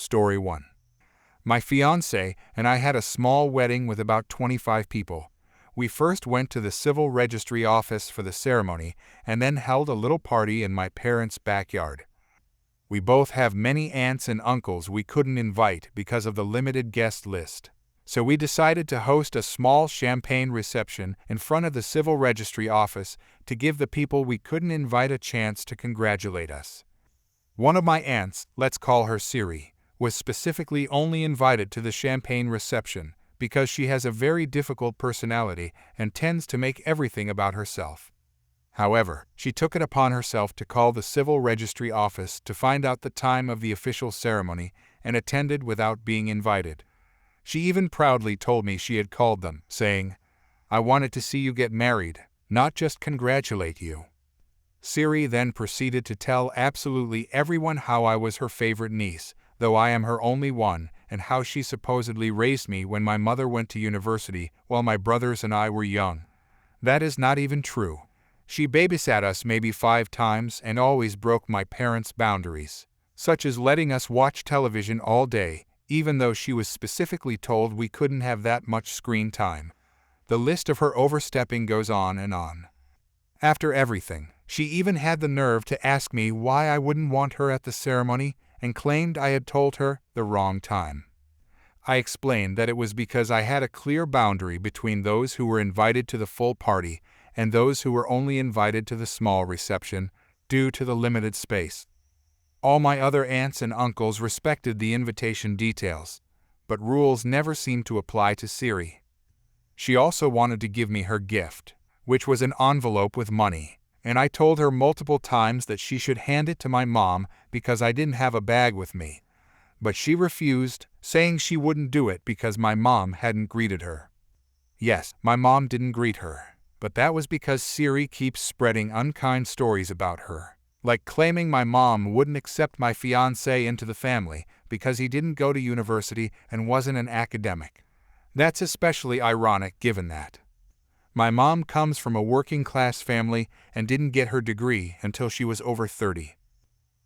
Story 1. My fiancé and I had a small wedding with about 25 people. We first went to the civil registry office for the ceremony and then held a little party in my parents' backyard. We both have many aunts and uncles we couldn't invite because of the limited guest list. So we decided to host a small champagne reception in front of the civil registry office to give the people we couldn't invite a chance to congratulate us. One of my aunts, let's call her Siri, was specifically only invited to the champagne reception because she has a very difficult personality and tends to make everything about herself. However, she took it upon herself to call the civil registry office to find out the time of the official ceremony and attended without being invited. She even proudly told me she had called them, saying, "I wanted to see you get married, not just congratulate you." Siri then proceeded to tell absolutely everyone how I was her favorite niece, though I am her only one, and how she supposedly raised me when my mother went to university while my brothers and I were young. That is not even true. She babysat us maybe 5 times and always broke my parents' boundaries, such as letting us watch television all day, even though she was specifically told we couldn't have that much screen time. The list of her overstepping goes on and on. After everything, she even had the nerve to ask me why I wouldn't want her at the ceremony and claimed I had told her the wrong time. I explained that it was because I had a clear boundary between those who were invited to the full party and those who were only invited to the small reception due to the limited space. All my other aunts and uncles respected the invitation details, but rules never seemed to apply to Siri. She also wanted to give me her gift, which was an envelope with money, and I told her multiple times that she should hand it to my mom because I didn't have a bag with me. But she refused, saying she wouldn't do it because my mom hadn't greeted her. Yes, my mom didn't greet her, but that was because Siri keeps spreading unkind stories about her, like claiming my mom wouldn't accept my fiancé into the family because he didn't go to university and wasn't an academic. That's especially ironic given that my mom comes from a working-class family and didn't get her degree until she was over 30.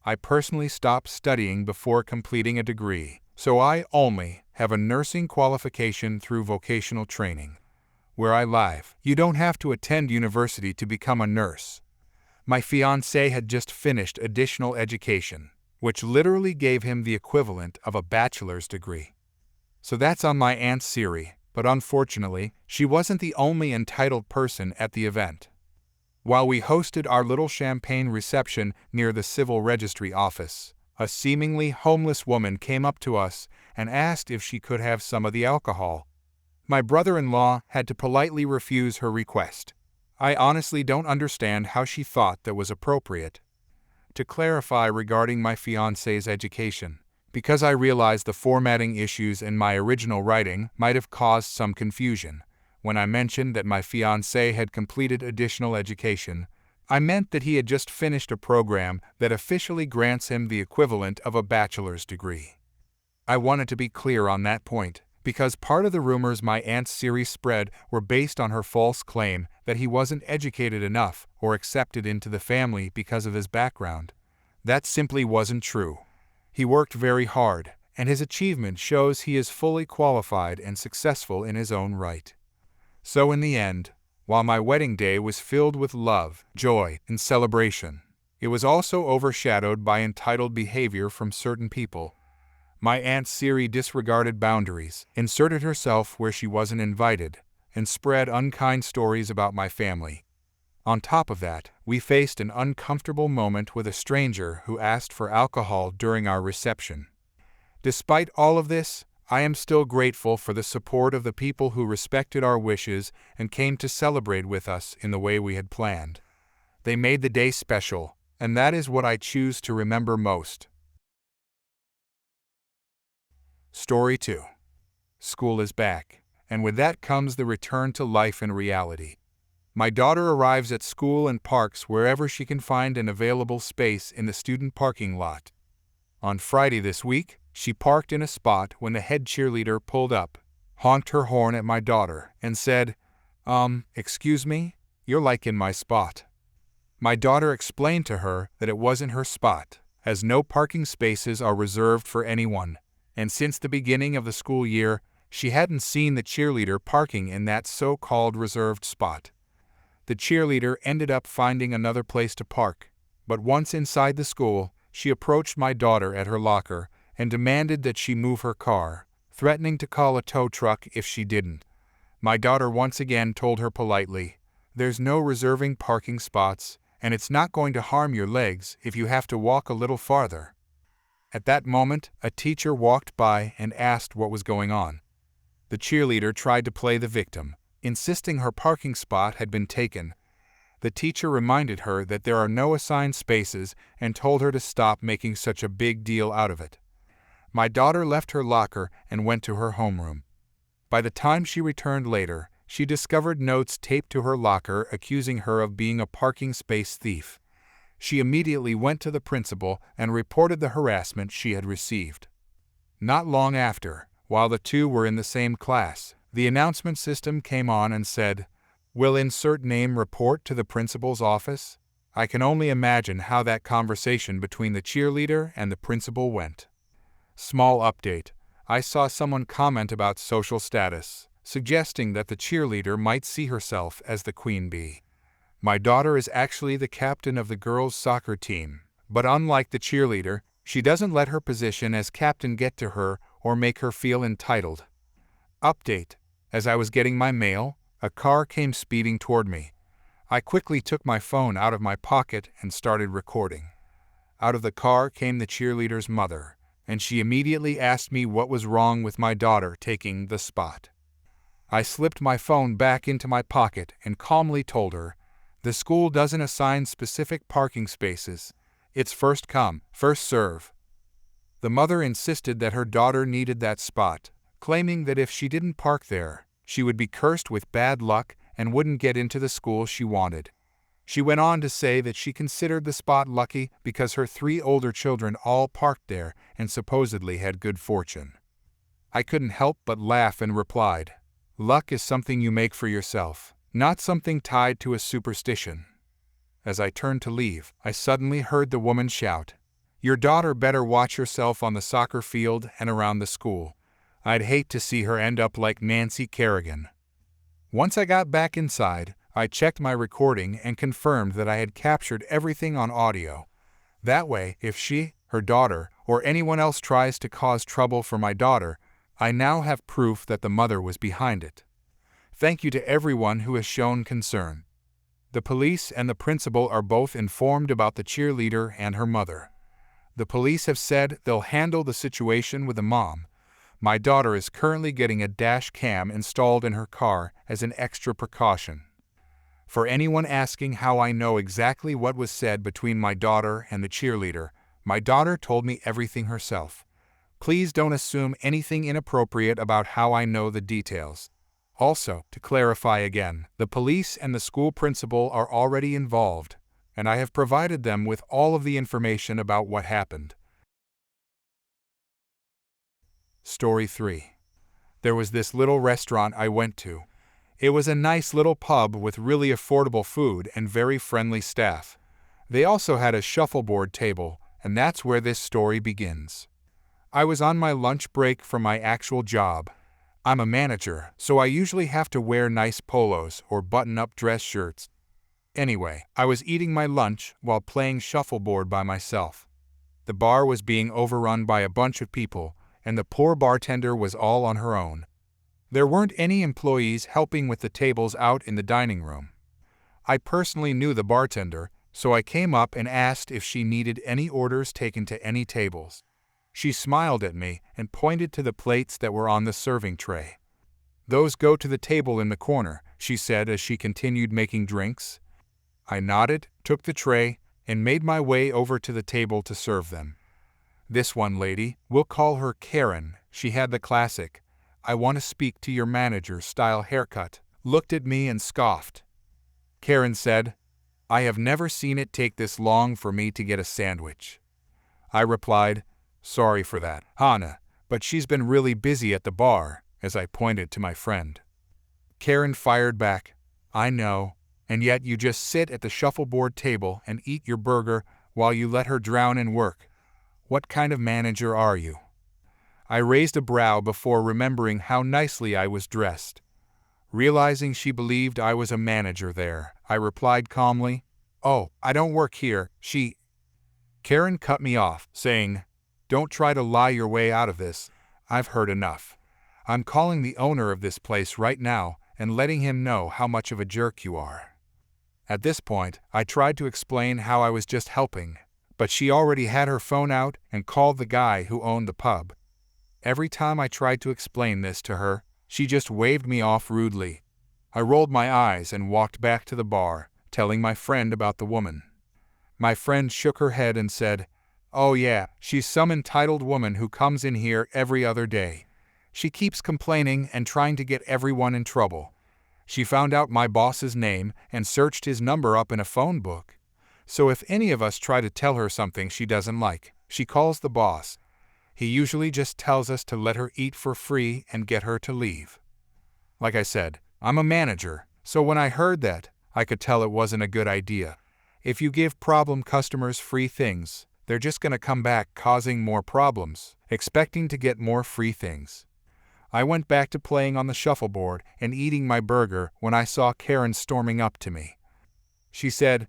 I personally stopped studying before completing a degree, so I only have a nursing qualification through vocational training. Where I live, you don't have to attend university to become a nurse. My fiancé had just finished additional education, which literally gave him the equivalent of a bachelor's degree. So that's on my Aunt Siri, but unfortunately, she wasn't the only entitled person at the event. While we hosted our little champagne reception near the civil registry office, a seemingly homeless woman came up to us and asked if she could have some of the alcohol. My brother-in-law had to politely refuse her request. I honestly don't understand how she thought that was appropriate. To clarify regarding my fiancé's education, because I realized the formatting issues in my original writing might have caused some confusion. When I mentioned that my fiancé had completed additional education, I meant that he had just finished a program that officially grants him the equivalent of a bachelor's degree. I wanted to be clear on that point, because part of the rumors my Aunt Siri spread were based on her false claim that he wasn't educated enough or accepted into the family because of his background. That simply wasn't true. He worked very hard, and his achievement shows he is fully qualified and successful in his own right. So in the end, while my wedding day was filled with love, joy, and celebration, it was also overshadowed by entitled behavior from certain people. My Aunt Siri disregarded boundaries, inserted herself where she wasn't invited, and spread unkind stories about my family. On top of that, we faced an uncomfortable moment with a stranger who asked for alcohol during our reception. Despite all of this, I am still grateful for the support of the people who respected our wishes and came to celebrate with us in the way we had planned. They made the day special, and that is what I choose to remember most. Story 2. School is back, and with that comes the return to life and reality. My daughter arrives at school and parks wherever she can find an available space in the student parking lot. On Friday this week, she parked in a spot when the head cheerleader pulled up, honked her horn at my daughter, and said, "Excuse me, you're like in my spot." My daughter explained to her that it wasn't her spot, as no parking spaces are reserved for anyone, and since the beginning of the school year, she hadn't seen the cheerleader parking in that so-called reserved spot. The cheerleader ended up finding another place to park, but once inside the school, she approached my daughter at her locker and demanded that she move her car, threatening to call a tow truck if she didn't. My daughter once again told her politely, "There's no reserving parking spots, and it's not going to harm your legs if you have to walk a little farther." At that moment, a teacher walked by and asked what was going on. The cheerleader tried to play the victim, insisting her parking spot had been taken. The teacher reminded her that there are no assigned spaces and told her to stop making such a big deal out of it. My daughter left her locker and went to her homeroom. By the time she returned later, she discovered notes taped to her locker accusing her of being a parking space thief. She immediately went to the principal and reported the harassment she had received. Not long after, while the two were in the same class, the announcement system came on and said, "Will insert name report to the principal's office?" I can only imagine how that conversation between the cheerleader and the principal went. Small update. I saw someone comment about social status, suggesting that the cheerleader might see herself as the queen bee. My daughter is actually the captain of the girls' soccer team, but unlike the cheerleader, she doesn't let her position as captain get to her or make her feel entitled. Update. As I was getting my mail, a car came speeding toward me. I quickly took my phone out of my pocket and started recording. Out of the car came the cheerleader's mother, and she immediately asked me what was wrong with my daughter taking the spot. I slipped my phone back into my pocket and calmly told her, "The school doesn't assign specific parking spaces. It's first come, first serve." The mother insisted that her daughter needed that spot, claiming that if she didn't park there, she would be cursed with bad luck and wouldn't get into the school she wanted. She went on to say that she considered the spot lucky because her 3 older children all parked there and supposedly had good fortune. I couldn't help but laugh and replied, "Luck is something you make for yourself, not something tied to a superstition." As I turned to leave, I suddenly heard the woman shout, "Your daughter better watch herself on the soccer field and around the school. I'd hate to see her end up like Nancy Kerrigan." Once I got back inside, I checked my recording and confirmed that I had captured everything on audio. That way, if she, her daughter, or anyone else tries to cause trouble for my daughter, I now have proof that the mother was behind it. Thank you to everyone who has shown concern. The police and the principal are both informed about the cheerleader and her mother. The police have said they'll handle the situation with the mom. My daughter is currently getting a dash cam installed in her car as an extra precaution. For anyone asking how I know exactly what was said between my daughter and the cheerleader, my daughter told me everything herself. Please don't assume anything inappropriate about how I know the details. Also, to clarify again, the police and the school principal are already involved, and I have provided them with all of the information about what happened. Story 3. There was this little restaurant I went to. It was a nice little pub with really affordable food and very friendly staff. They also had a shuffleboard table, and that's where this story begins. I was on my lunch break from my actual job. I'm a manager, so I usually have to wear nice polos or button-up dress shirts. Anyway, I was eating my lunch while playing shuffleboard by myself. The bar was being overrun by a bunch of people, and the poor bartender was all on her own. There weren't any employees helping with the tables out in the dining room. I personally knew the bartender, so I came up and asked if she needed any orders taken to any tables. She smiled at me and pointed to the plates that were on the serving tray. "Those go to the table in the corner," she said as she continued making drinks. I nodded, took the tray, and made my way over to the table to serve them. This one lady, we'll call her Karen, she had the classic, "I want to speak to your manager" style haircut, looked at me and scoffed. Karen said, "I have never seen it take this long for me to get a sandwich." I replied, "Sorry for that, Hannah, but she's been really busy at the bar," as I pointed to my friend. Karen fired back, "I know, and yet you just sit at the shuffleboard table and eat your burger while you let her drown in work. What kind of manager are you?" I raised a brow before remembering how nicely I was dressed. Realizing she believed I was a manager there, I replied calmly, "Oh, I don't work here, Karen cut me off, saying, "Don't try to lie your way out of this. I've heard enough. I'm calling the owner of this place right now and letting him know how much of a jerk you are." At this point, I tried to explain how I was just helping, but she already had her phone out and called the guy who owned the pub. Every time I tried to explain this to her, she just waved me off rudely. I rolled my eyes and walked back to the bar, telling my friend about the woman. My friend shook her head and said, "Oh yeah, she's some entitled woman who comes in here every other day. She keeps complaining and trying to get everyone in trouble. She found out my boss's name and searched his number up in a phone book. So if any of us try to tell her something she doesn't like, she calls the boss. He usually just tells us to let her eat for free and get her to leave." Like I said, I'm a manager, so when I heard that, I could tell it wasn't a good idea. If you give problem customers free things, they're just gonna come back causing more problems, expecting to get more free things. I went back to playing on the shuffleboard and eating my burger when I saw Karen storming up to me. She said,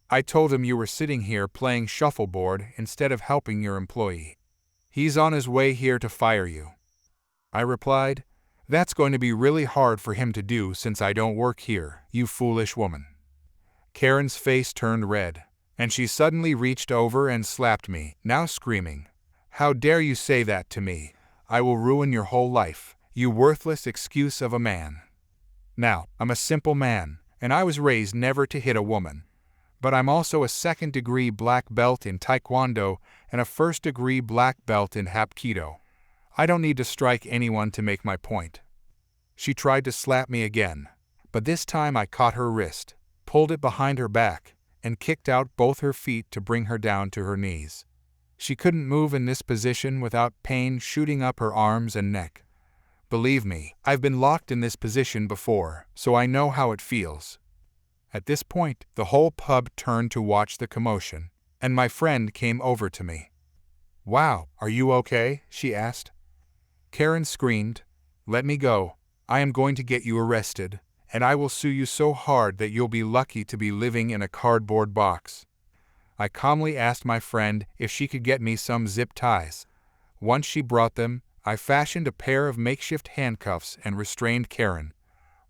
"I told him you were sitting here playing shuffleboard instead of helping your employee. He's on his way here to fire you." I replied, "That's going to be really hard for him to do since I don't work here, you foolish woman." Karen's face turned red, and she suddenly reached over and slapped me, now screaming, "How dare you say that to me? I will ruin your whole life, you worthless excuse of a man." Now, I'm a simple man, and I was raised never to hit a woman. But I'm also a second-degree black belt in Taekwondo and a first-degree black belt in Hapkido. I don't need to strike anyone to make my point. She tried to slap me again, but this time I caught her wrist, pulled it behind her back, and kicked out both her feet to bring her down to her knees. She couldn't move in this position without pain shooting up her arms and neck. Believe me, I've been locked in this position before, so I know how it feels. At this point, the whole pub turned to watch the commotion, and my friend came over to me. "Wow, are you okay?" she asked. Karen screamed, "Let me go. I am going to get you arrested, and I will sue you so hard that you'll be lucky to be living in a cardboard box." I calmly asked my friend if she could get me some zip ties. Once she brought them, I fashioned a pair of makeshift handcuffs and restrained Karen.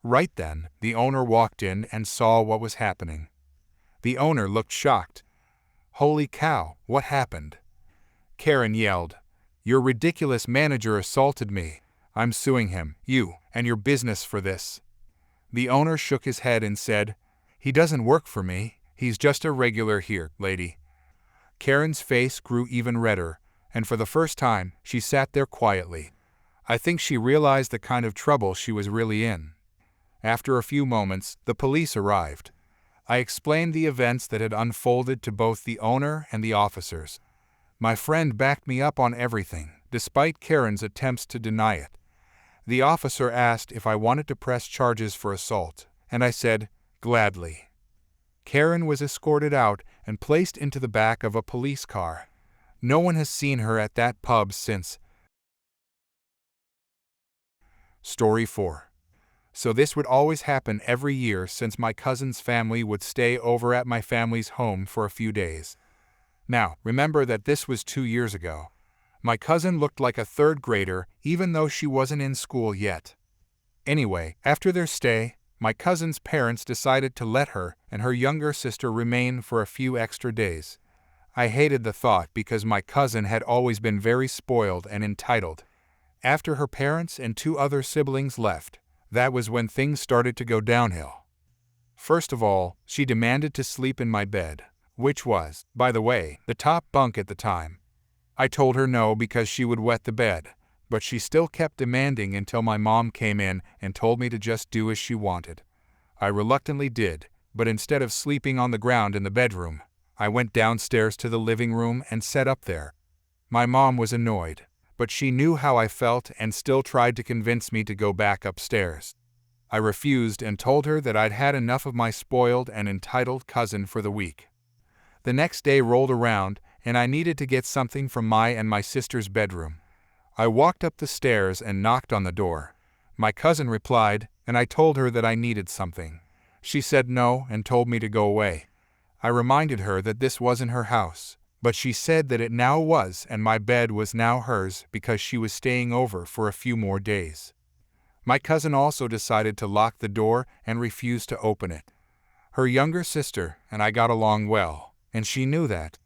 Right then, the owner walked in and saw what was happening. The owner looked shocked. "Holy cow, what happened?" Karen yelled, "Your ridiculous manager assaulted me. I'm suing him, you, and your business for this." The owner shook his head and said, "He doesn't work for me. He's just a regular here, lady." Karen's face grew even redder, and for the first time, she sat there quietly. I think she realized the kind of trouble she was really in. After a few moments, the police arrived. I explained the events that had unfolded to both the owner and the officers. My friend backed me up on everything, despite Karen's attempts to deny it. The officer asked if I wanted to press charges for assault, and I said, "Gladly." Karen was escorted out and placed into the back of a police car. No one has seen her at that pub since. Story 4. So this would always happen every year since my cousin's family would stay over at my family's home for a few days. Now, remember that this was 2 years ago. My cousin looked like a third grader even though she wasn't in school yet. Anyway, after their stay, my cousin's parents decided to let her and her younger sister remain for a few extra days. I hated the thought because my cousin had always been very spoiled and entitled. After her parents and 2 other siblings left, that was when things started to go downhill. First of all, she demanded to sleep in my bed, which was, by the way, the top bunk at the time. I told her no because she would wet the bed, but she still kept demanding until my mom came in and told me to just do as she wanted. I reluctantly did, but instead of sleeping on the ground in the bedroom, I went downstairs to the living room and sat up there. My mom was annoyed, but she knew how I felt and still tried to convince me to go back upstairs. I refused and told her that I'd had enough of my spoiled and entitled cousin for the week. The next day rolled around, and I needed to get something from my and my sister's bedroom. I walked up the stairs and knocked on the door. My cousin replied, and I told her that I needed something. She said no and told me to go away. I reminded her that this wasn't her house, but she said that it now was, and my bed was now hers because she was staying over for a few more days. My cousin also decided to lock the door and refused to open it. Her younger sister and I got along well, and she knew that.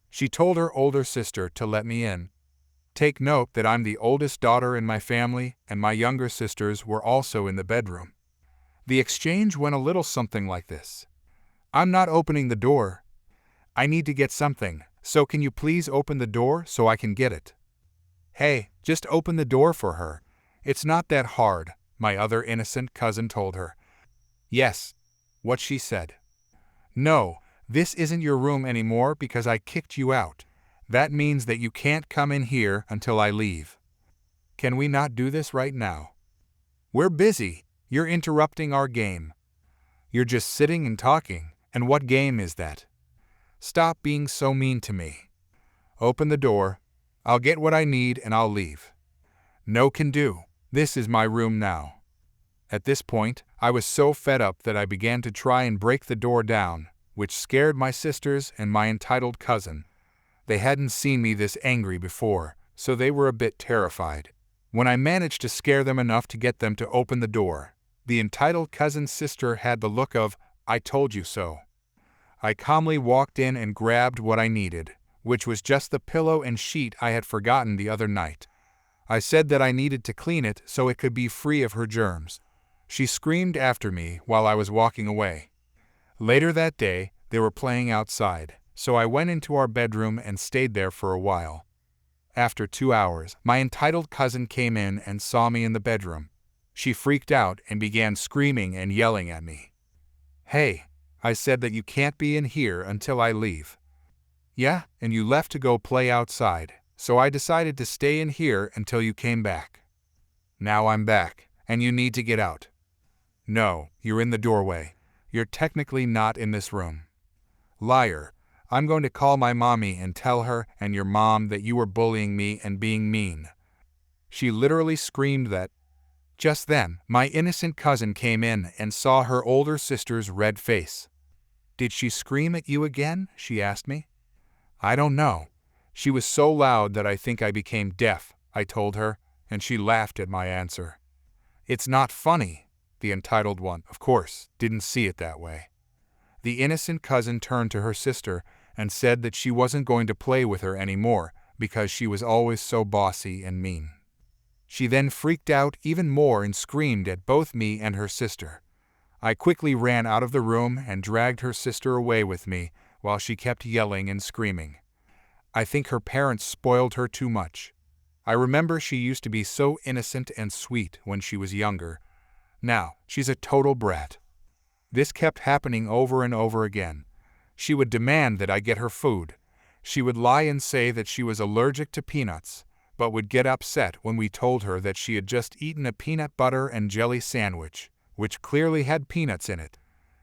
She told her older sister to let me in. Take note that I'm the oldest daughter in my family, and my younger sisters were also in the bedroom. The exchange went a little something like this. I'm not opening the door. I need to get something, so can you please open the door so I can get it? Hey, just open the door for her. It's not that hard, my other innocent cousin told her. Yes, what she said. No, this isn't your room anymore because I kicked you out. That means that you can't come in here until I leave. Can we not do this right now? We're busy. You're interrupting our game. You're just sitting and talking, and what game is that? Stop being so mean to me. Open the door. I'll get what I need and I'll leave. No can do. This is my room now. At this point, I was so fed up that I began to try and break the door down, which scared my sisters and my entitled cousin. They hadn't seen me this angry before, so they were a bit terrified. When I managed to scare them enough to get them to open the door, the entitled cousin's sister had the look of, "I told you so." I calmly walked in and grabbed what I needed, which was just the pillow and sheet I had forgotten the other night. I said that I needed to clean it so it could be free of her germs. She screamed after me while I was walking away. Later that day, they were playing outside, so I went into our bedroom and stayed there for a while. After 2 hours, my entitled cousin came in and saw me in the bedroom. She freaked out and began screaming and yelling at me. Hey, I said that you can't be in here until I leave. Yeah, and you left to go play outside, so I decided to stay in here until you came back. Now I'm back, and you need to get out. No, you're in the doorway. You're technically not in this room. Liar. I'm going to call my mommy and tell her and your mom that you were bullying me and being mean. She literally screamed that. Just then, my innocent cousin came in and saw her older sister's red face. Did she scream at you again? She asked me. I don't know. She was so loud that I think I became deaf, I told her, and she laughed at my answer. It's not funny. The entitled one, of course, didn't see it that way. The innocent cousin turned to her sister and said that she wasn't going to play with her anymore because she was always so bossy and mean. She then freaked out even more and screamed at both me and her sister. I quickly ran out of the room and dragged her sister away with me while she kept yelling and screaming. I think her parents spoiled her too much. I remember she used to be so innocent and sweet when she was younger. Now, she's a total brat. This kept happening over and over again. She would demand that I get her food. She would lie and say that she was allergic to peanuts, but would get upset when we told her that she had just eaten a peanut butter and jelly sandwich, which clearly had peanuts in it.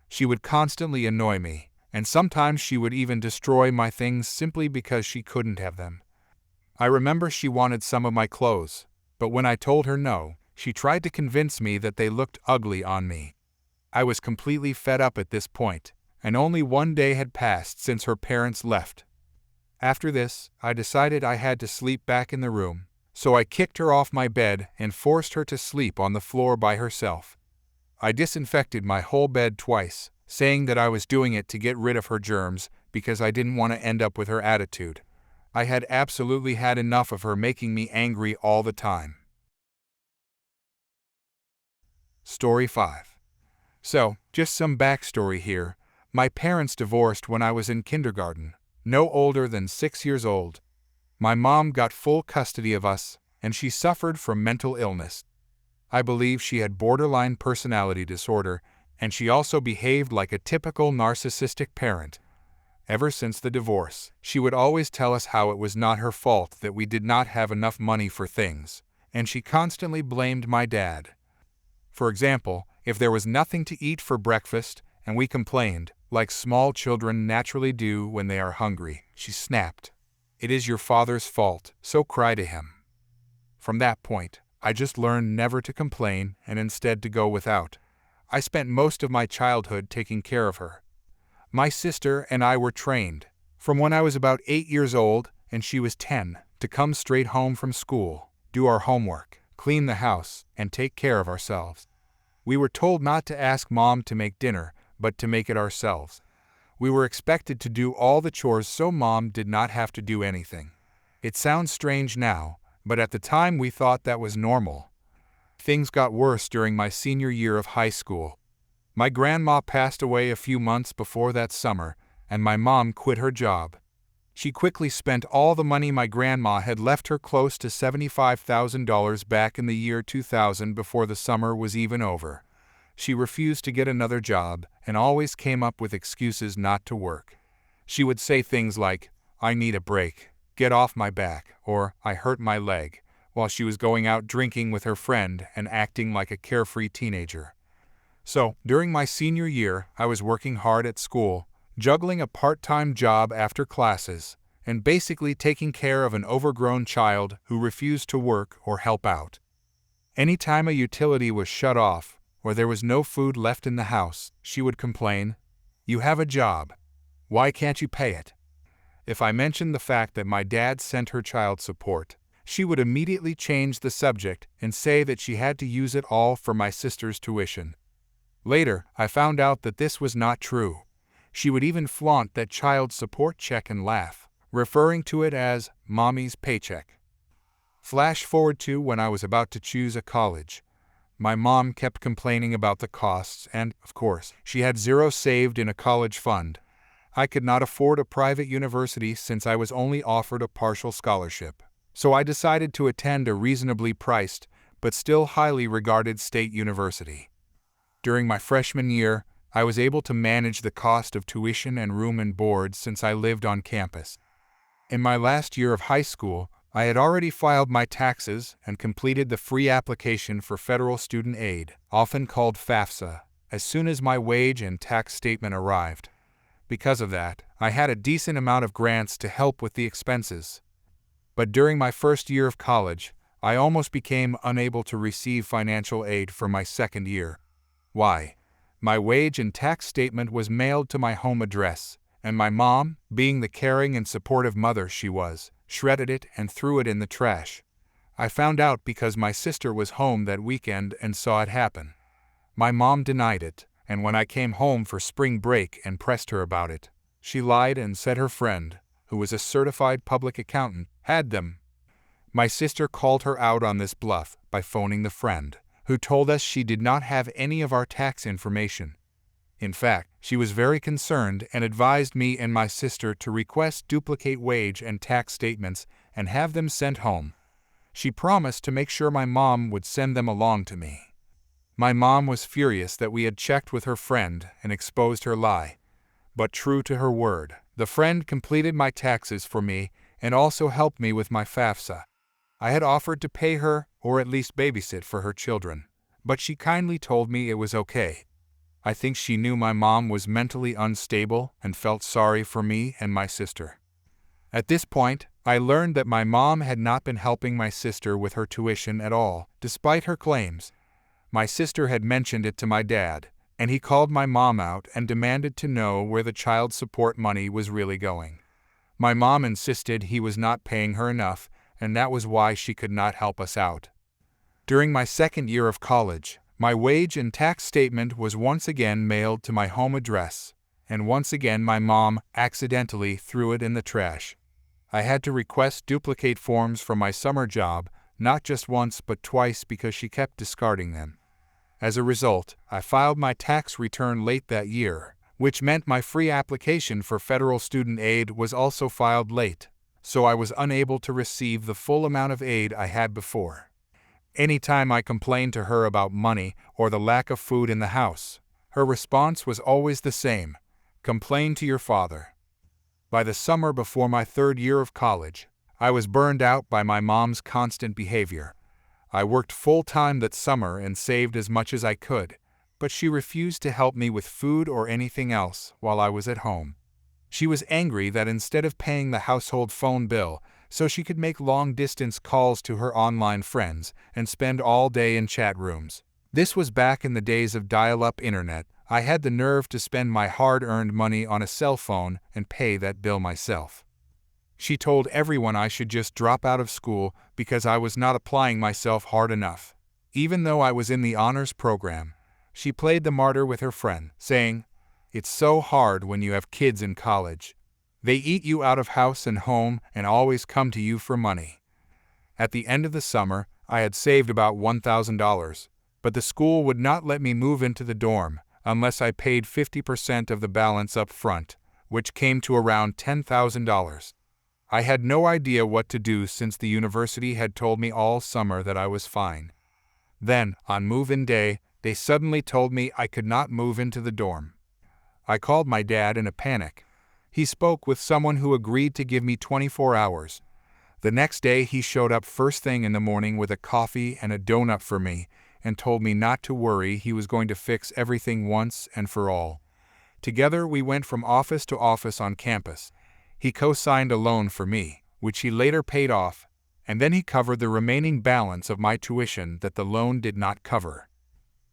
She would constantly annoy me, and sometimes she would even destroy my things simply because she couldn't have them. I remember she wanted some of my clothes, but when I told her no, she tried to convince me that they looked ugly on me. I was completely fed up at this point, and only 1 day had passed since her parents left. After this, I decided I had to sleep back in the room, so I kicked her off my bed and forced her to sleep on the floor by herself. I disinfected my whole bed twice, saying that I was doing it to get rid of her germs because I didn't want to end up with her attitude. I had absolutely had enough of her making me angry all the time. Story 5. So, just some backstory here. My parents divorced when I was in kindergarten, no older than 6 years old. My mom got full custody of us, and she suffered from mental illness. I believe she had borderline personality disorder, and she also behaved like a typical narcissistic parent. Ever since the divorce, she would always tell us how it was not her fault that we did not have enough money for things, and she constantly blamed my dad. For example, if there was nothing to eat for breakfast and we complained, like small children naturally do when they are hungry, she snapped, "It is your father's fault, so cry to him." From that point, I just learned never to complain and instead to go without. I spent most of my childhood taking care of her. My sister and I were trained, from when I was about 8 years old and she was 10, to come straight home from school, do our homework, clean the house, and take care of ourselves. We were told not to ask Mom to make dinner, but to make it ourselves. We were expected to do all the chores so Mom did not have to do anything. It sounds strange now, but at the time we thought that was normal. Things got worse during my senior year of high school. My grandma passed away a few months before that summer, and my mom quit her job. She quickly spent all the money my grandma had left her, close to $75,000 back in the year 2000, before the summer was even over. She refused to get another job and always came up with excuses not to work. She would say things like, "I need a break, get off my back," or "I hurt my leg," while she was going out drinking with her friend and acting like a carefree teenager. So, during my senior year, I was working hard at school, juggling a part-time job after classes, and basically taking care of an overgrown child who refused to work or help out. Anytime a utility was shut off, or there was no food left in the house, she would complain, "You have a job. Why can't you pay it?" If I mentioned the fact that my dad sent her child support, she would immediately change the subject and say that she had to use it all for my sister's tuition. Later, I found out that this was not true. She would even flaunt that child support check and laugh, referring to it as "Mommy's paycheck." Flash forward to when I was about to choose a college. My mom kept complaining about the costs and, of course, she had zero saved in a college fund. I could not afford a private university since I was only offered a partial scholarship. So I decided to attend a reasonably priced, but still highly regarded state university. During my freshman year, I was able to manage the cost of tuition and room and board since I lived on campus. In my last year of high school, I had already filed my taxes and completed the free application for federal student aid, often called FAFSA, as soon as my wage and tax statement arrived. Because of that, I had a decent amount of grants to help with the expenses. But during my first year of college, I almost became unable to receive financial aid for my second year. Why? My wage and tax statement was mailed to my home address, and my mom, being the caring and supportive mother she was, shredded it and threw it in the trash. I found out because my sister was home that weekend and saw it happen. My mom denied it, and when I came home for spring break and pressed her about it, she lied and said her friend, who was a certified public accountant, had them. My sister called her out on this bluff by phoning the friend, who told us she did not have any of our tax information. In fact, she was very concerned and advised me and my sister to request duplicate wage and tax statements and have them sent home. She promised to make sure my mom would send them along to me. My mom was furious that we had checked with her friend and exposed her lie. But true to her word, the friend completed my taxes for me and also helped me with my FAFSA. I had offered to pay her or at least babysit for her children, but she kindly told me it was okay. I think she knew my mom was mentally unstable and felt sorry for me and my sister. At this point, I learned that my mom had not been helping my sister with her tuition at all, despite her claims. My sister had mentioned it to my dad, and he called my mom out and demanded to know where the child support money was really going. My mom insisted he was not paying her enough, and that was why she could not help us out. During my second year of college, my wage and tax statement was once again mailed to my home address, and once again my mom accidentally threw it in the trash. I had to request duplicate forms from my summer job, not just once but twice, because she kept discarding them. As a result, I filed my tax return late that year, which meant my free application for federal student aid was also filed late, so I was unable to receive the full amount of aid I had before. Anytime I complained to her about money or the lack of food in the house, her response was always the same: "Complain to your father." By the summer before my third year of college, I was burned out by my mom's constant behavior. I worked full-time that summer and saved as much as I could, but she refused to help me with food or anything else while I was at home. She was angry that instead of paying the household phone bill, so she could make long-distance calls to her online friends and spend all day in chat rooms. This was back in the days of dial-up internet. I had the nerve to spend my hard-earned money on a cell phone and pay that bill myself. She told everyone I should just drop out of school because I was not applying myself hard enough. Even though I was in the honors program, she played the martyr with her friend, saying, "It's so hard when you have kids in college. They eat you out of house and home and always come to you for money." At the end of the summer, I had saved about $1,000, but the school would not let me move into the dorm unless I paid 50% of the balance up front, which came to around $10,000. I had no idea what to do since the university had told me all summer that I was fine. Then, on move-in day, they suddenly told me I could not move into the dorm. I called my dad in a panic. He spoke with someone who agreed to give me 24 hours. The next day he showed up first thing in the morning with a coffee and a donut for me and told me not to worry, he was going to fix everything once and for all. Together we went from office to office on campus. He co-signed a loan for me, which he later paid off, and then he covered the remaining balance of my tuition that the loan did not cover.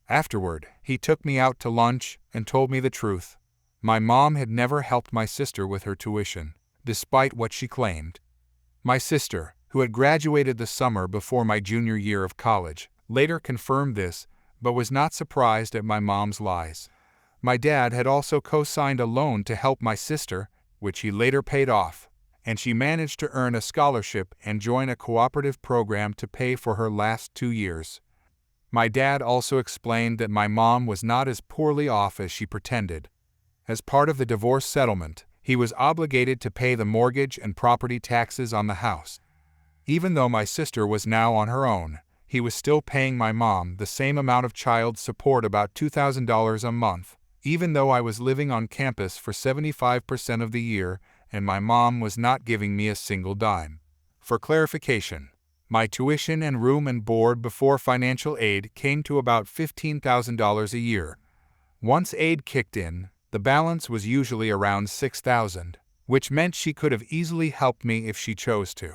Afterward, he took me out to lunch and told me the truth. My mom had never helped my sister with her tuition, despite what she claimed. My sister, who had graduated the summer before my junior year of college, later confirmed this, but was not surprised at my mom's lies. My dad had also co-signed a loan to help my sister, which he later paid off, and she managed to earn a scholarship and join a cooperative program to pay for her last 2 years. My dad also explained that my mom was not as poorly off as she pretended. As part of the divorce settlement, he was obligated to pay the mortgage and property taxes on the house. Even though my sister was now on her own, he was still paying my mom the same amount of child support, about $2,000 a month, even though I was living on campus for 75% of the year and my mom was not giving me a single dime. For clarification, my tuition and room and board before financial aid came to about $15,000 a year. Once aid kicked in, the balance was usually around $6,000, which meant she could have easily helped me if she chose to.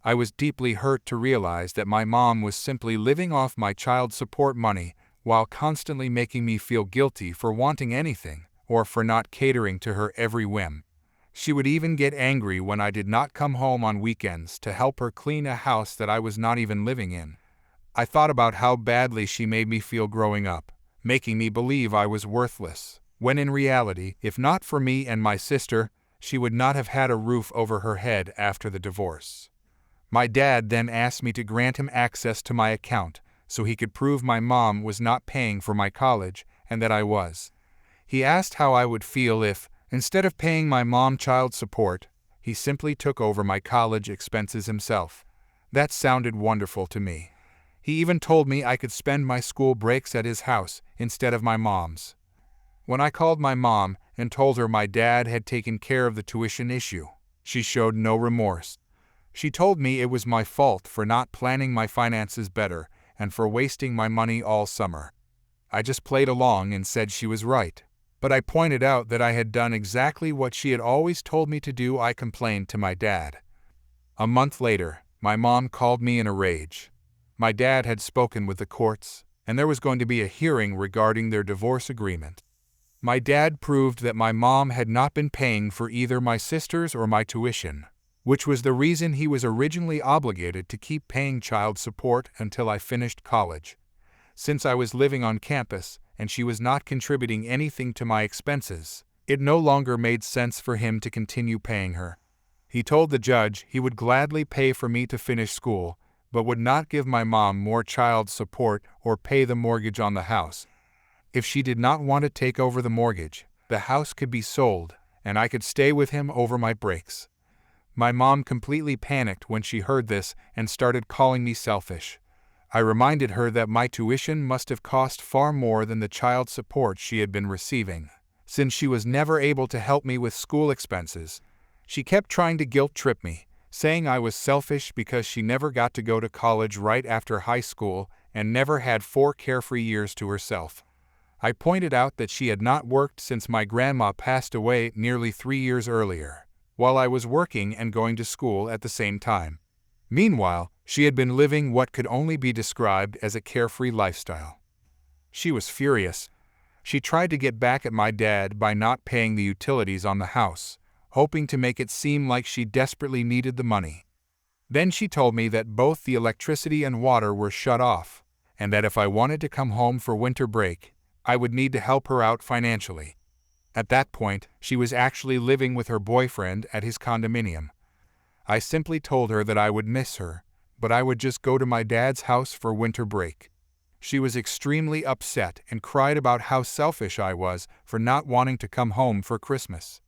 I was deeply hurt to realize that my mom was simply living off my child support money while constantly making me feel guilty for wanting anything or for not catering to her every whim. She would even get angry when I did not come home on weekends to help her clean a house that I was not even living in. I thought about how badly she made me feel growing up, making me believe I was worthless, when in reality, if not for me and my sister, she would not have had a roof over her head after the divorce. My dad then asked me to grant him access to my account so he could prove my mom was not paying for my college and that I was. He asked how I would feel if, instead of paying my mom child support, he simply took over my college expenses himself. That sounded wonderful to me. He even told me I could spend my school breaks at his house instead of my mom's. When I called my mom and told her my dad had taken care of the tuition issue, she showed no remorse. She told me it was my fault for not planning my finances better and for wasting my money all summer. I just played along and said she was right. But I pointed out that I had done exactly what she had always told me to do. I complained to my dad. A month later, my mom called me in a rage. My dad had spoken with the courts, and there was going to be a hearing regarding their divorce agreement. My dad proved that my mom had not been paying for either my sister's or my tuition, which was the reason he was originally obligated to keep paying child support until I finished college. Since I was living on campus and she was not contributing anything to my expenses, it no longer made sense for him to continue paying her. He told the judge he would gladly pay for me to finish school, but would not give my mom more child support or pay the mortgage on the house. If she did not want to take over the mortgage, the house could be sold, and I could stay with him over my breaks. My mom completely panicked when she heard this and started calling me selfish. I reminded her that my tuition must have cost far more than the child support she had been receiving, since she was never able to help me with school expenses. She kept trying to guilt-trip me, saying I was selfish because she never got to go to college right after high school and never had 4 carefree years to herself. I pointed out that she had not worked since my grandma passed away nearly 3 years earlier. while I was working and going to school at the same time. Meanwhile, she had been living what could only be described as a carefree lifestyle. She was furious. She tried to get back at my dad by not paying the utilities on the house, hoping to make it seem like she desperately needed the money. Then she told me that both the electricity and water were shut off, and that if I wanted to come home for winter break, I would need to help her out financially. At that point, she was actually living with her boyfriend at his condominium. I simply told her that I would miss her, but I would just go to my dad's house for winter break. She was extremely upset and cried about how selfish I was for not wanting to come home for Christmas.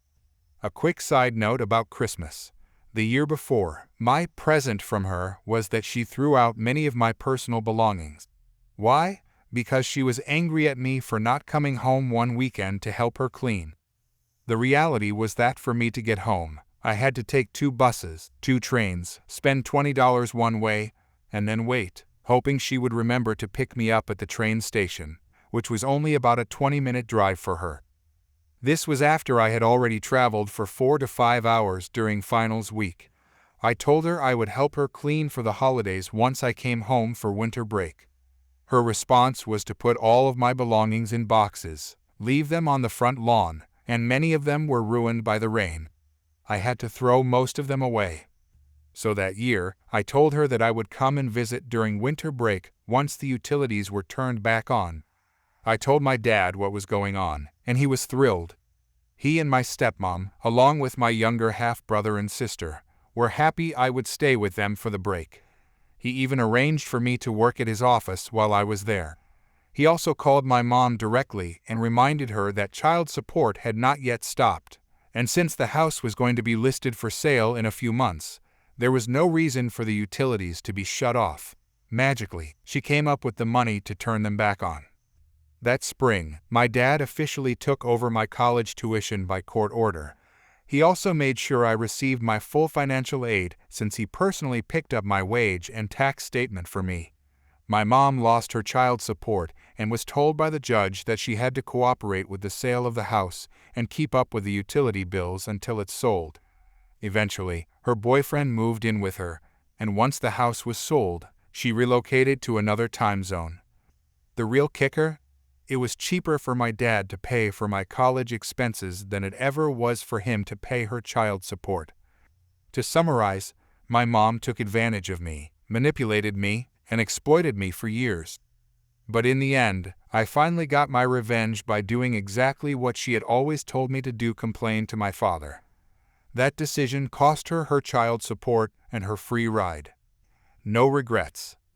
A quick side note about Christmas. The year before, my present from her was that she threw out many of my personal belongings. Why? Because she was angry at me for not coming home one weekend to help her clean. The reality was that for me to get home, I had to take 2 buses, 2 trains, spend $20 one way, and then wait, hoping she would remember to pick me up at the train station, which was only about a 20-minute drive for her. This was after I had already traveled for 4 to 5 hours during finals week. I told her I would help her clean for the holidays once I came home for winter break. Her response was to put all of my belongings in boxes, leave them on the front lawn, and many of them were ruined by the rain. I had to throw most of them away. So that year, I told her that I would come and visit during winter break once the utilities were turned back on. I told my dad what was going on, and he was thrilled. He and my stepmom, along with my younger half-brother and sister, were happy I would stay with them for the break. He even arranged for me to work at his office while I was there. He also called my mom directly and reminded her that child support had not yet stopped, and since the house was going to be listed for sale in a few months, there was no reason for the utilities to be shut off. Magically, she came up with the money to turn them back on. That spring, my dad officially took over my college tuition by court order. He also made sure I received my full financial aid since he personally picked up my wage and tax statement for me. My mom lost her child support and was told by the judge that she had to cooperate with the sale of the house and keep up with the utility bills until it sold. Eventually, her boyfriend moved in with her, and once the house was sold, she relocated to another time zone. The real kicker? It was cheaper for my dad to pay for my college expenses than it ever was for him to pay her child support. To summarize, my mom took advantage of me, manipulated me, and exploited me for years. But in the end, I finally got my revenge by doing exactly what she had always told me to do: complain to my father. That decision cost her her child support and her free ride. No regrets.